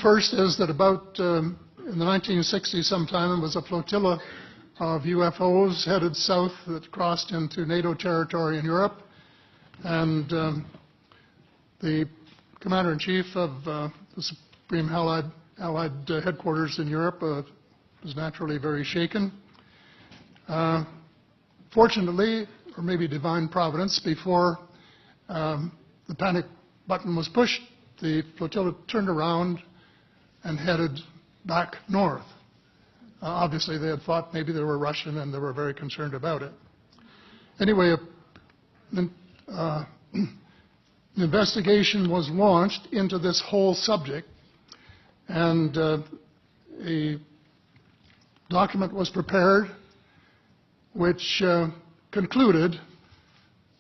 First is that about in the 1960s sometime, there was a flotilla of UFOs headed south that crossed into NATO territory in Europe. And the Commander-in-Chief of the Supreme Allied Headquarters in Europe was naturally very shaken. Fortunately, or maybe divine providence, before the panic button was pushed, the flotilla turned around and headed back north. Obviously, they had thought maybe they were Russian, and they were very concerned about it. Anyway, an investigation was launched into this whole subject, and a document was prepared which concluded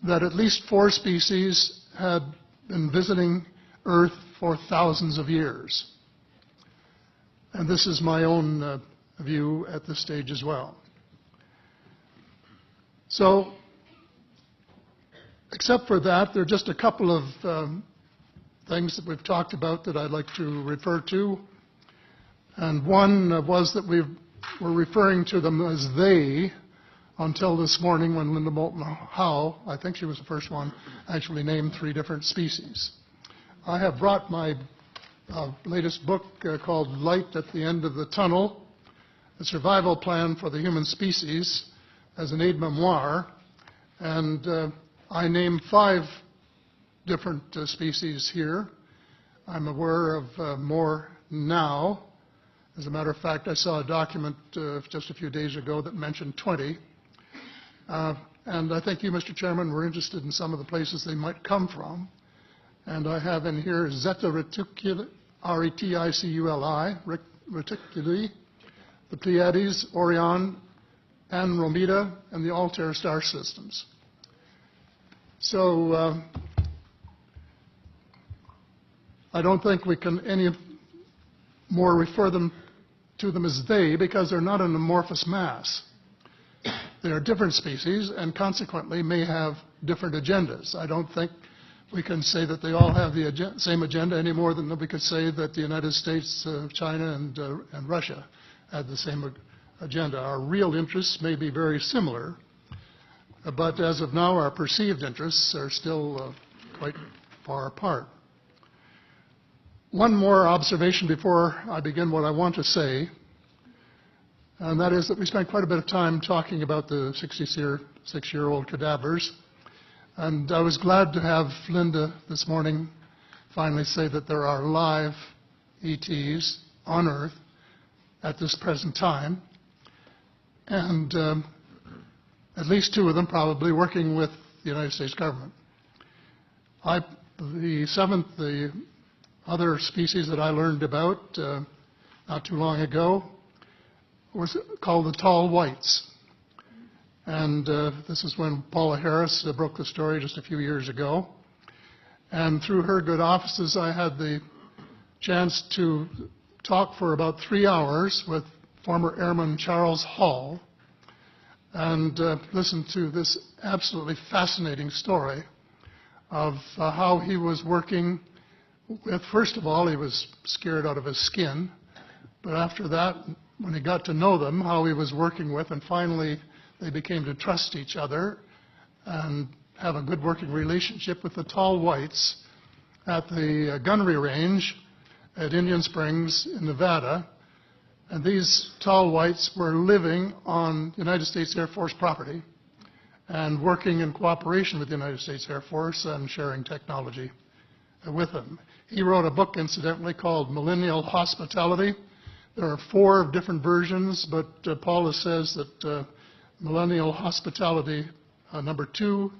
that at least 4 species had been visiting Earth for thousands of years. And this is my own view at this stage as well. So, except for that, there are just a couple of things that we've talked about that I'd like to refer to. And one was that we were referring to them as they until this morning when Linda Moulton Howe, I think she was the first one, actually named 3 different species. I have brought my latest book called Light at the End of the Tunnel, The Survival Plan for the Human Species, as an aide-memoire, and I name 5 different species here. I'm aware of more now. As a matter of fact, I saw a document just a few days ago that mentioned 20. And I think you, Mr. Chairman, were interested in some of the places they might come from. And I have in here Zeta reticuli, R-E-T-I-C-U-L-I, reticuli, the Pleiades, Orion, Andromeda, and the Altair star systems. So I don't think we can any more refer to them as they, because they're not an amorphous mass. They are different species and consequently may have different agendas. I don't think we can say that they all have the same agenda any more than we could say that the United States, China, and Russia had the same agenda. Our real interests may be very similar, but as of now, our perceived interests are still quite far apart. One more observation before I begin what I want to say, and that is that we spent quite a bit of time talking about the 66-year-old cadavers. And I was glad to have Linda this morning finally say that there are live ETs on Earth at this present time, and at least 2 of them probably working with the United States government. The other species that I learned about not too long ago was called the tall whites. And this is when Paula Harris broke the story just a few years ago. And through her good offices, I had the chance to talk for about 3 hours with former Airman Charles Hall and listen to this absolutely fascinating story of how he was working with, first of all, he was scared out of his skin, but after that, when he got to know them, how he was working with, and finally they became to trust each other and have a good working relationship with the tall whites at the gunnery range at Indian Springs in Nevada. And these tall whites were living on United States Air Force property and working in cooperation with the United States Air Force and sharing technology with them. He wrote a book, incidentally, called Millennial Hospitality. There are 4 different versions, but Paula says that Millennial Hospitality number 2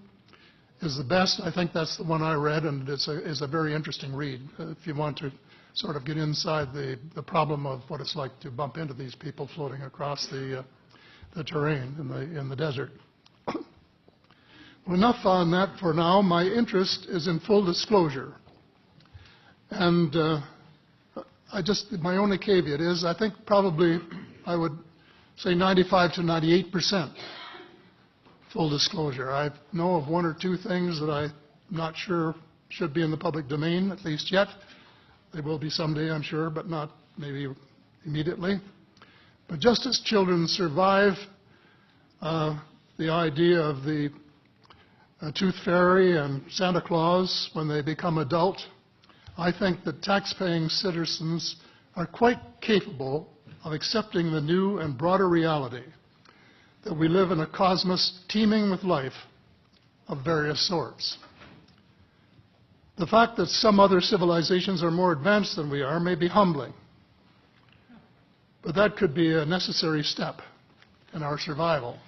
is the best. I think that's the one I read, and it's a very interesting read if you want to sort of get inside the problem of what it's like to bump into these people floating across the terrain in the desert. Well, enough on that for now. My interest is in full disclosure. And my only caveat is I think probably I would say 95 to 98% full disclosure. I know of 1 or 2 things that I'm not sure should be in the public domain, at least yet. They will be someday, I'm sure, but not maybe immediately. But just as children survive the idea of the Tooth Fairy and Santa Claus when they become adult, I think that tax-paying citizens are quite capable of accepting the new and broader reality that we live in a cosmos teeming with life of various sorts. The fact that some other civilizations are more advanced than we are may be humbling, but that could be a necessary step in our survival.